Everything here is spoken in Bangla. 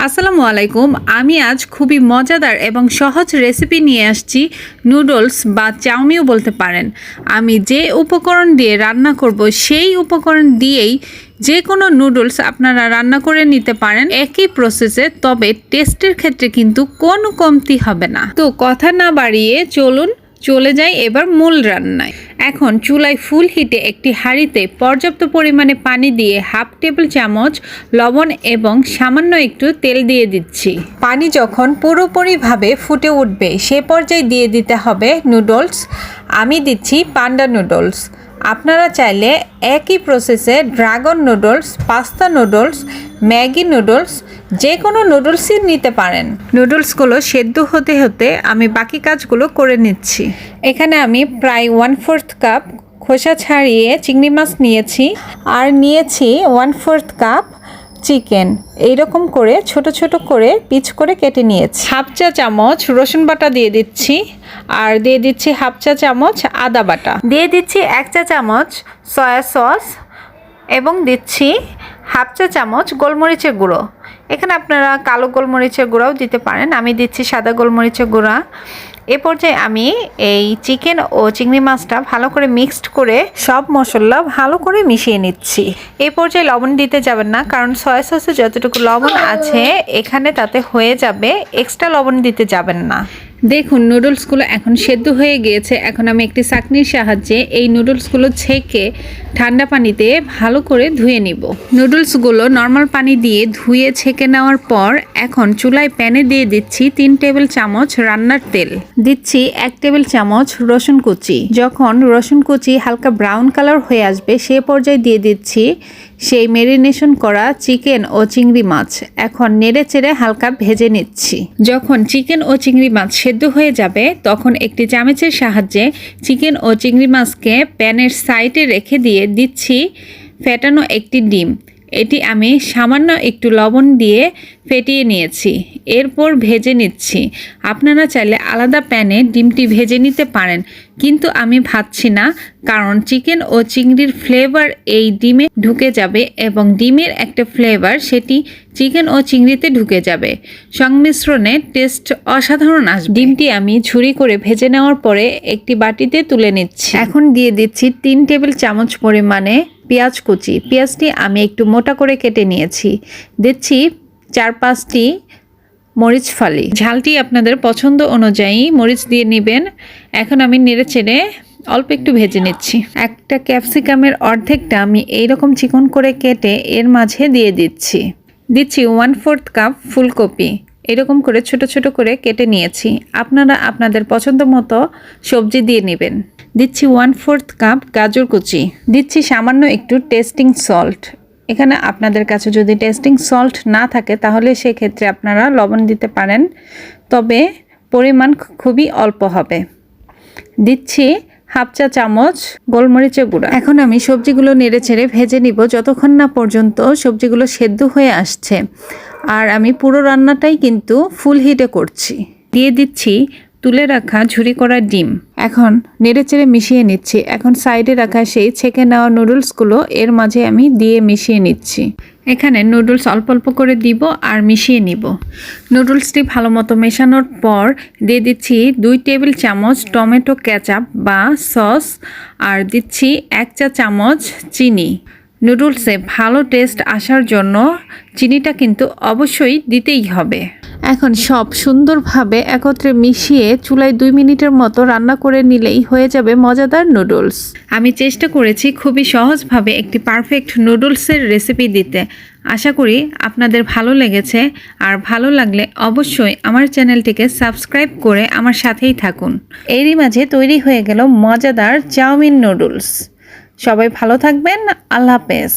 আসসালামু আলাইকুম। আমি আজ খুবই মজাদার এবং সহজ রেসিপি নিয়ে আসছি, নুডলস বা চাউমিনও বলতে পারেন। আমি যে উপকরণ দিয়ে রান্না করব সেই উপকরণ দিয়েই যে কোনো নুডলস আপনারা রান্না করে নিতে পারেন একই প্রসেসে, তবে টেস্টের ক্ষেত্রে কিন্তু কোনো কমতি হবে না। তো কথা না বাড়িয়ে চলে যাই এবার মূল রান্নায়। এখন চুলায় ফুল হিটে একটি হাঁড়িতে পর্যাপ্ত পরিমাণে পানি দিয়ে হাফ টেবিল চামচ লবণ এবং সামান্য একটু তেল দিয়ে দিচ্ছি। পানি যখন পুরোপুরিভাবে ফুটে উঠবে সে পর্যায়ে দিয়ে দিতে হবে নুডলস। আমি দিচ্ছি পান্ডা নুডলস। আপনারা চাইলে একই প্রসেসে dragon noodles, pasta noodles, Maggi noodles যে কোনো নুডলসই নিতে পারেন। নুডলসগুলো সেদ্ধ হতে হতে আমি বাকি কাজগুলো করে নিচ্ছি। এখানে আমি প্রায় 1/4 কাপ খোসা ছাড়িয়ে চিংড়ি মাছ নিয়েছি, আর নিয়েছি 1/4 কাপ চিকেন। এইরকম করে ছোট ছোট করে পিচ করে কেটে নিয়েছি। হাফ চা চামচ রসুন বাটা দিয়ে দিচ্ছি, আর দিয়ে দিচ্ছি হাফ চা চামচ আদা বাটা, দিয়ে দিচ্ছি 1 চা চামচ সয়া সস এবং দিচ্ছি হাফ চা চামচ গোলমরিচের গুঁড়ো। এখানে আপনারা কালো গোলমরিচের গুঁড়াও দিতে পারেন, আমি দিচ্ছি সাদা গোলমরিচের গুঁড়া। এ পর্যায়ে আমি এই চিকেন ও চিংড়ি মাছটা ভালো করে মিক্সড করে সব মশলা ভালো করে মিশিয়ে নিচ্ছি। এই পর্যায়ে লবণ দিতে যাবেন না, কারণ সয়া সসে যতটুকু লবণ আছে এখানে তাতে হয়ে যাবে, এক্সট্রা লবণ দিতে যাবেন না। দেখুন নুডলসগুলো এখন সেদ্ধ হয়ে গিয়েছে। এখন আমি একটি ছাঁকনির সাহায্যে এই নুডলসগুলো ছেঁকে ঠান্ডা পানিতে ভালো করে ধুয়ে নিব। নুডলসগুলো নর্মাল পানি দিয়ে ধুয়ে ছেঁকে নেওয়ার পর এখন চুলায় প্যানে দিয়ে দিচ্ছি 3 টেবিল চামচ রান্নার তেল, দিচ্ছি 1 টেবিল চামচ রসুন কুচি। যখন রসুন কুচি হালকা ব্রাউন কালার হয়ে আসবে সে পর্যায়ে দিয়ে দিচ্ছি সেই ম্যারিনেশন করা চিকেন ও চিংড়ি মাছ। এখন নেড়ে চেড়ে হালকা ভেজে নিচ্ছি। যখন চিকেন ও চিংড়ি মাছ সেদ্ধ হয়ে যাবে তখন একটি চামচের সাহায্যে চিকেন ও চিংড়ি মাছকে প্যানের সাইডে রেখে দিয়ে দিচ্ছি ফেটানো একটি ডিম। এটি আমি সামান্য একটু লবণ দিয়ে ফেটিয়ে নিয়েছি, এরপর ভেজে নিচ্ছি। আপনারা চাইলে আলাদা প্যানে ডিমটি ভেজে নিতে পারেন, কিন্তু আমি ভাজছি না, কারণ চিকেন ও চিংড়ির ফ্লেভার এই ডিমে ঢুকে যাবে এবং ডিমের একটা ফ্লেভার সেটি চিকেন ও চিংড়িতে ঢুকে যাবে। সংমিশ্রণে টেস্ট অসাধারণ আসবে। ডিমটি আমি ঝুরি করে ভেজে নেওয়ার পরে একটি বাটিতে তুলে নিচ্ছি। এখন দিয়ে দিচ্ছি 3 টেবিল চামচ পরিমাণে পেঁয়াজ কুচি। পেঁয়াজটি আমি একটু মোটা করে কেটে নিয়েছি। দিচ্ছি 4-5টি মরিচ ফালি। ঝালটি আপনাদের পছন্দ অনুযায়ী মরিচ দিয়ে নেবেন। এখন আমি নেড়ে চেড়ে অল্প একটু ভেজে নিচ্ছি। একটা ক্যাপসিকামের অর্ধেকটা আমি এইরকম চিকন করে কেটে এর মাঝে দিয়ে দিচ্ছি। 1/4 কাপ ফুলকপি এরকম করে ছোট ছোট করে কেটে নিয়েছি। আপনারা আপনাদের পছন্দ মতো সবজি দিয়ে নেবেন। দিচ্ছি 1/4 কাপ গাজর কুচি। দিচ্ছি সামান্য একটু টেস্টিং সল্ট। এখানে আপনাদের কাছে যদি টেস্টিং সল্ট না থাকে তাহলে সেক্ষেত্রে আপনারা লবণ দিতে পারেন, তবে পরিমাণ খুবই অল্প হবে। দিচ্ছি হাফ চা চামচ গোলমরিচের গুঁড়া। এখন আমি সবজিগুলো নেড়ে চেড়ে ভেজে নিব যতক্ষণ না পর্যন্ত সবজিগুলো সেদ্ধ হয়ে আসছে। আর আমি পুরো রান্নাটাই কিন্তু ফুল হিটে করছি। দিয়ে দিচ্ছি তুলে রাখা ঝুরি করা ডিম। এখন নেড়ে চেড়ে মিশিয়ে নিচ্ছি। এখন সাইডে রাখা সেই ছেঁকে নেওয়া নুডলসগুলো এর মাঝে আমি দিয়ে মিশিয়ে নিচ্ছি। এখানে নুডলস অল্প অল্প করে দিব আর মিশিয়ে নিব। নুডলসটি ভালো মতো মেশানোর পর দিয়ে দিচ্ছি 2 টেবিল চামচ টমেটো কেচাপ বা সস, আর দিচ্ছি 1 চা চামচ চিনি। নুডলসে ভালো টেস্ট আসার জন্য চিনিটা কিন্তু অবশ্যই দিতেই হবে। এখন সব সুন্দরভাবে একত্রে মিশিয়ে চুলায় 2 মিনিটের মতো রান্না করে নিলেই হয়ে যাবে মজাদার নুডলস। আমি চেষ্টা করেছি খুবই সহজভাবে একটি পারফেক্ট নুডলসের রেসিপি দিতে। আশা করি আপনাদের ভালো লেগেছে, আর ভালো লাগলে অবশ্যই আমার চ্যানেলটিকে সাবস্ক্রাইব করে আমার সাথেই থাকুন। এরই মাঝে তৈরি হয়ে গেল মজাদার চাউমিন নুডলস। সবাই ভালো থাকবেন। আল্লাহ হাফেজ।